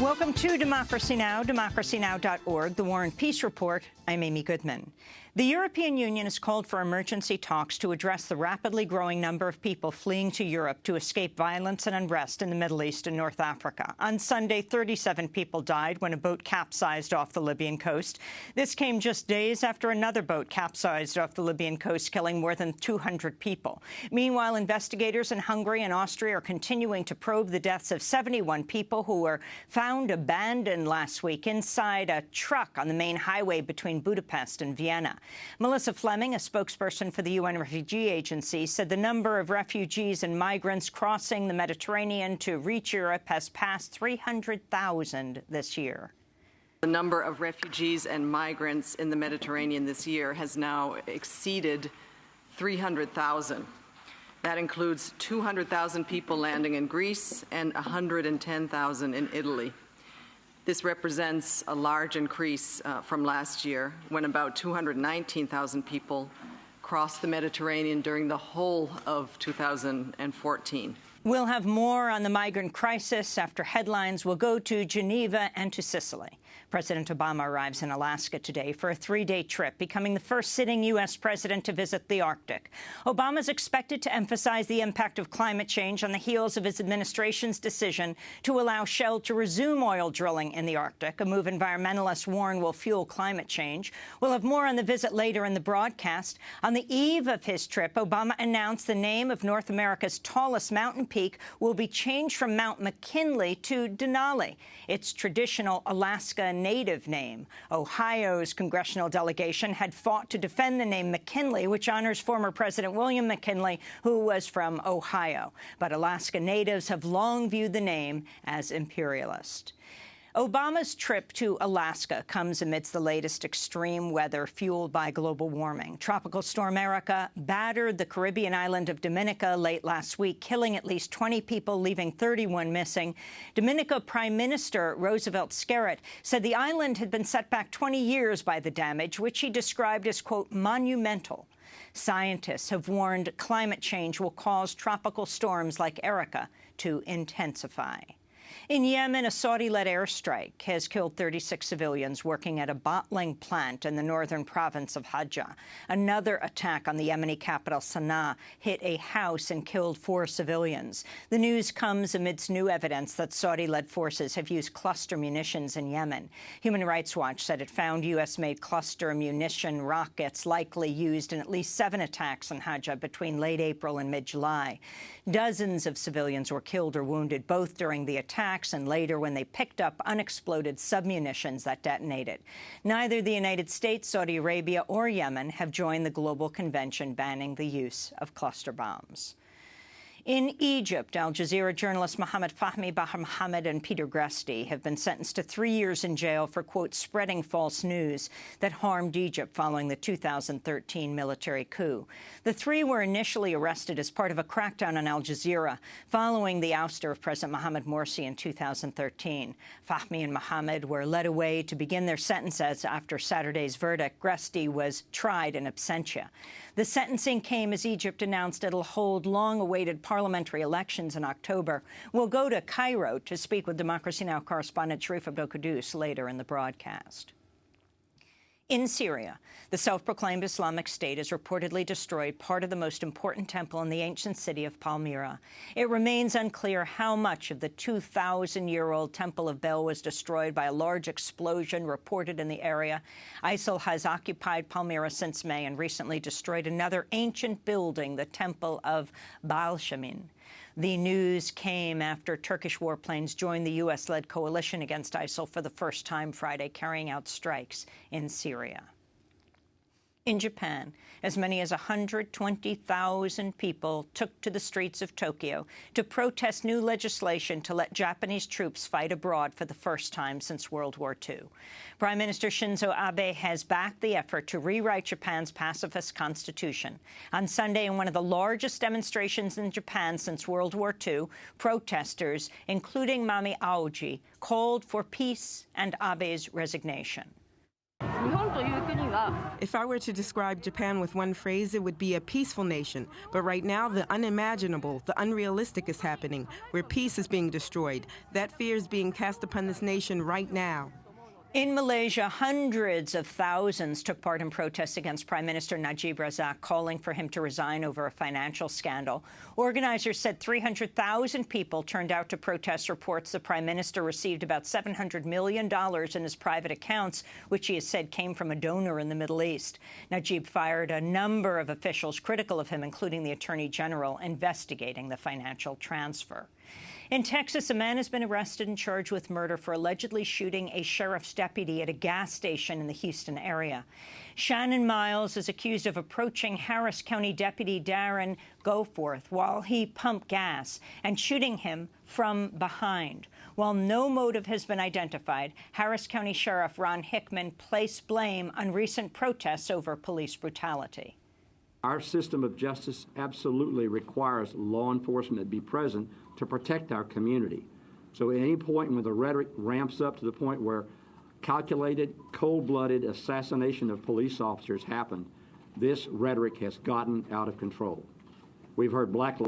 Welcome to Democracy Now!, democracynow.org, the War and Peace Report. I'm Amy Goodman. The European Union has called for emergency talks to address the rapidly growing number of people fleeing to Europe to escape violence and unrest in the Middle East and North Africa. On Sunday, 37 people died when a boat capsized off the Libyan coast. This came just days after another boat capsized off the Libyan coast, killing more than 200 people. Meanwhile, investigators in Hungary and Austria are continuing to probe the deaths of 71 people who were found abandoned last week inside a truck on the main highway between Budapest and Vienna. Melissa Fleming, a spokesperson for the UN Refugee Agency, said the number of refugees and migrants crossing the Mediterranean to reach Europe has passed 300,000 this year. The number of refugees and migrants in the Mediterranean this year has now exceeded 300,000. That includes 200,000 people landing in Greece and 110,000 in Italy. This represents a large increase from last year, when about 219,000 people crossed the Mediterranean during the whole of 2014. We'll have more on the migrant crisis after headlines will go to Geneva and to Sicily. President Obama arrives in Alaska today for a three-day trip, becoming the first sitting U.S. president to visit the Arctic. Obama is expected to emphasize the impact of climate change on the heels of his administration's decision to allow Shell to resume oil drilling in the Arctic, a move environmentalists warn will fuel climate change. We'll have more on the visit later in the broadcast. On the eve of his trip, Obama announced the name of North America's tallest mountain peak will be changed from Mount McKinley to Denali, its traditional Alaska native name. Ohio's congressional delegation had fought to defend the name McKinley, which honors former President William McKinley, who was from Ohio. But Alaska natives have long viewed the name as imperialist. Obama's trip to Alaska comes amidst the latest extreme weather fueled by global warming. Tropical storm Erica battered the Caribbean island of Dominica late last week, killing at least 20 people, leaving 31 missing. Dominica Prime Minister Roosevelt Skerritt said the island had been set back 20 years by the damage, which he described as, quote, monumental. Scientists have warned climate change will cause tropical storms like Erica to intensify. In Yemen, a Saudi-led airstrike has killed 36 civilians working at a bottling plant in the northern province of Hajjah. Another attack on the Yemeni capital, Sana'a, hit a house and killed 4 civilians. The news comes amidst new evidence that Saudi-led forces have used cluster munitions in Yemen. Human Rights Watch said it found U.S.-made cluster munition rockets likely used in at least 7 attacks on Hajjah between late April and mid-July. Dozens of civilians were killed or wounded, both during the attacks and later when they picked up unexploded submunitions that detonated. Neither the United States, Saudi Arabia, or Yemen have joined the global convention banning the use of cluster bombs. In Egypt, Al Jazeera journalists Mohammed Fahmy Bahar Mohammed and Peter Gresti have been sentenced to 3 years in jail for, quote, spreading false news that harmed Egypt following the 2013 military coup. The 3 were initially arrested as part of a crackdown on Al Jazeera following the ouster of President Mohamed Morsi in 2013. Fahmy and Mohammed were led away to begin their sentences after Saturday's verdict. Gresti was tried in absentia. The sentencing came as Egypt announced it'll hold long-awaited parliamentary elections in October. We'll go to Cairo to speak with Democracy Now! Correspondent Sharif Abdel-Quddus later in the broadcast. In Syria, the self-proclaimed Islamic State has reportedly destroyed part of the most important temple in the ancient city of Palmyra. It remains unclear how much of the 2,000-year-old Temple of Bel was destroyed by a large explosion reported in the area. ISIL has occupied Palmyra since May and recently destroyed another ancient building, the Temple of Baal-Shamin. The news came after Turkish warplanes joined the U.S.-led coalition against ISIL for the first time Friday, carrying out strikes in Syria. In Japan, as many as 120,000 people took to the streets of Tokyo to protest new legislation to let Japanese troops fight abroad for the first time since World War II. Prime Minister Shinzo Abe has backed the effort to rewrite Japan's pacifist constitution. On Sunday, in one of the largest demonstrations in Japan since World War II, protesters, including Mami Aoji, called for peace and Abe's resignation. If I were to describe Japan with one phrase, it would be a peaceful nation. But right now, the unimaginable, the unrealistic is happening, where peace is being destroyed. That fear is being cast upon this nation right now. In Malaysia, hundreds of thousands took part in protests against Prime Minister Najib Razak, calling for him to resign over a financial scandal. Organizers said 300,000 people turned out to protest reports the Prime Minister received about $700 million in his private accounts, which he has said came from a donor in the Middle East. Najib fired a number of officials critical of him, including the Attorney General, investigating the financial transfer. In Texas, a man has been arrested and charged with murder for allegedly shooting a sheriff's deputy at a gas station in the Houston area. Shannon Miles is accused of approaching Harris County Deputy Darren Goforth while he pumped gas and shooting him from behind. While no motive has been identified, Harris County Sheriff Ron Hickman placed blame on recent protests over police brutality. Our system of justice absolutely requires law enforcement to be present to protect our community. So at any point when the rhetoric ramps up to the point where calculated, cold-blooded assassination of police officers happened, this rhetoric has gotten out of control. We've heard black...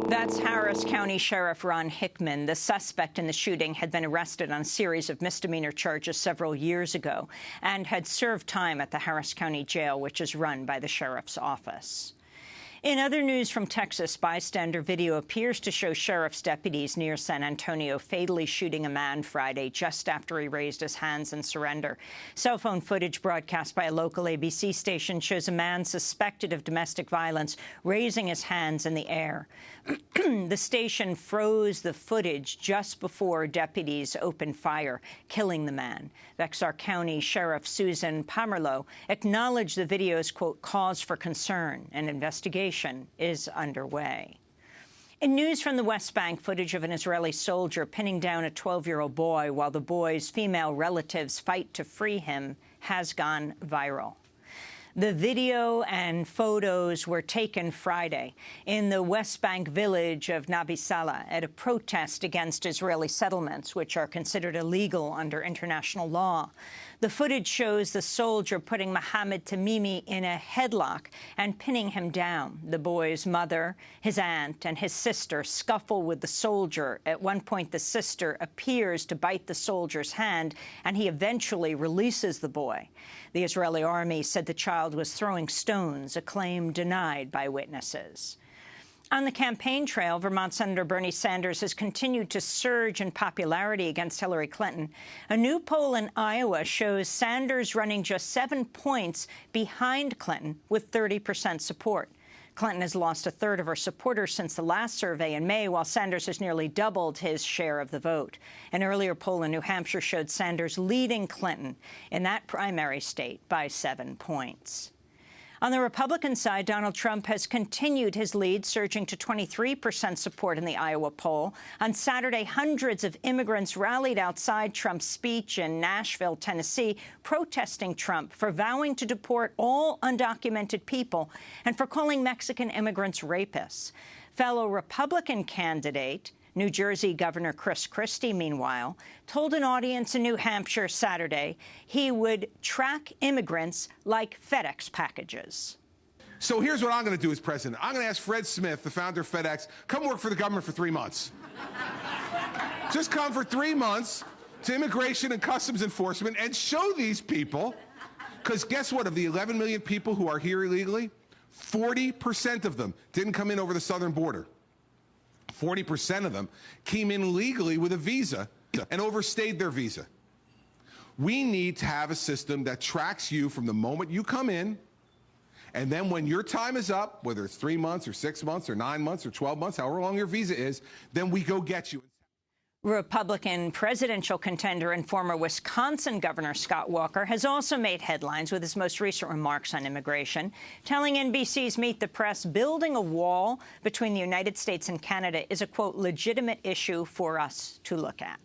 That's Harris County Sheriff Ron Hickman. The suspect in the shooting had been arrested on a series of misdemeanor charges several years ago and had served time at the Harris County Jail, which is run by the sheriff's office. In other news from Texas, bystander video appears to show sheriff's deputies near San Antonio fatally shooting a man Friday just after he raised his hands in surrender. Cell phone footage broadcast by a local ABC station shows a man suspected of domestic violence raising his hands in the air. The station froze the footage just before deputies opened fire, killing the man. Bexar County Sheriff Susan Pomerleau acknowledged the video's, quote, cause for concern. An investigation is underway. In news from the West Bank, footage of an Israeli soldier pinning down a 12-year-old boy while the boy's female relatives fight to free him has gone viral. The video and photos were taken Friday in the West Bank village of Nabi Salah at a protest against Israeli settlements, which are considered illegal under international law. The footage shows the soldier putting Mohammed Tamimi in a headlock and pinning him down. The boy's mother, his aunt, and his sister scuffle with the soldier. At one point, the sister appears to bite the soldier's hand, and he eventually releases the boy. The Israeli army said the child was throwing stones, a claim denied by witnesses. On the campaign trail, Vermont Senator Bernie Sanders has continued to surge in popularity against Hillary Clinton. A new poll in Iowa shows Sanders running just 7 points behind Clinton with 30% support. Clinton has lost a third of her supporters since the last survey in May, while Sanders has nearly doubled his share of the vote. An earlier poll in New Hampshire showed Sanders leading Clinton in that primary state by 7 points. On the Republican side, Donald Trump has continued his lead, surging to 23% support in the Iowa poll. On Saturday, hundreds of immigrants rallied outside Trump's speech in Nashville, Tennessee, protesting Trump for vowing to deport all undocumented people and for calling Mexican immigrants rapists. Fellow Republican candidate New Jersey Governor Chris Christie, meanwhile, told an audience in New Hampshire Saturday he would track immigrants like FedEx packages. So here's what I'm going to do as president. I'm going to ask Fred Smith, the founder of FedEx, come work for the government for 3 months. Just come for 3 months to Immigration and Customs Enforcement and show these people, because guess what? Of the 11 million people who are here illegally, 40% of them didn't come in over the southern border. 40% of them came in legally with a visa and overstayed their visa. We need to have a system that tracks you from the moment you come in, and then when your time is up, whether it's 3 months or 6 months or 9 months or 12 months, however long your visa is, then we go get you. Republican presidential contender and former Wisconsin Governor Scott Walker has also made headlines with his most recent remarks on immigration, telling NBC's Meet the Press building a wall between the United States and Canada is a, quote, legitimate issue for us to look at.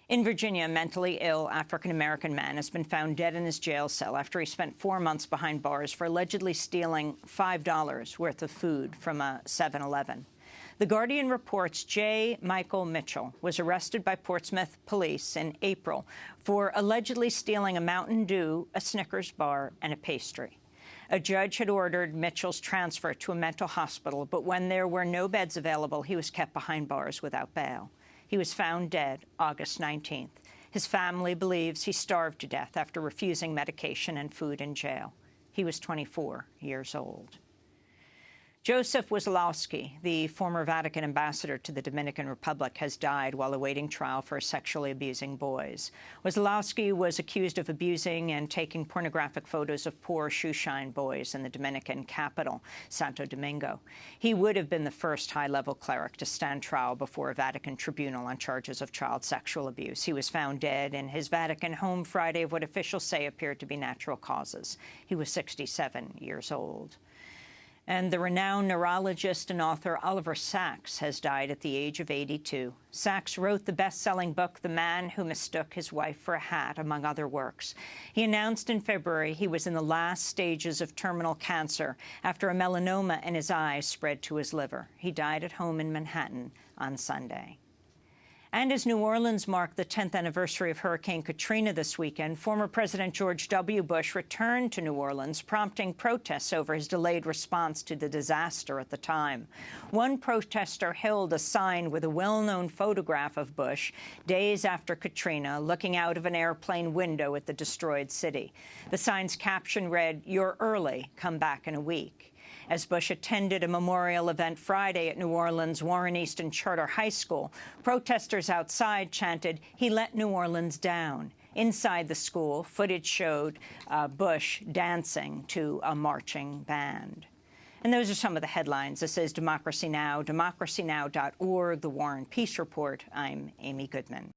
In Virginia, a mentally ill African-American man has been found dead in his jail cell after he spent 4 months behind bars for allegedly stealing $5 worth of food from a 7-Eleven. The Guardian reports J. Michael Mitchell was arrested by Portsmouth police in April for allegedly stealing a Mountain Dew, a Snickers bar, and a pastry. A judge had ordered Mitchell's transfer to a mental hospital, but when there were no beds available, he was kept behind bars without bail. He was found dead August 19th. His family believes he starved to death after refusing medication and food in jail. He was 24 years old. Joseph Wozlowski, the former Vatican ambassador to the Dominican Republic, has died while awaiting trial for sexually abusing boys. Wozlowski was accused of abusing and taking pornographic photos of poor shoeshine boys in the Dominican capital, Santo Domingo. He would have been the first high-level cleric to stand trial before a Vatican tribunal on charges of child sexual abuse. He was found dead in his Vatican home Friday of what officials say appeared to be natural causes. He was 67 years old. And the renowned neurologist and author Oliver Sacks has died at the age of 82. Sacks wrote the best-selling book, The Man Who Mistook His Wife for a Hat, among other works. He announced in February he was in the last stages of terminal cancer after a melanoma in his eye spread to his liver. He died at home in Manhattan on Sunday. And as New Orleans marked the 10th anniversary of Hurricane Katrina this weekend, former President George W. Bush returned to New Orleans, prompting protests over his delayed response to the disaster at the time. One protester held a sign with a well-known photograph of Bush days after Katrina, looking out of an airplane window at the destroyed city. The sign's caption read, "You're early, come back in a week." As Bush attended a memorial event Friday at New Orleans' Warren Easton Charter High School, protesters outside chanted, "He let New Orleans down." Inside the school, footage showed Bush dancing to a marching band. And those are some of the headlines. This is Democracy Now!, democracynow.org, The War and Peace Report. I'm Amy Goodman.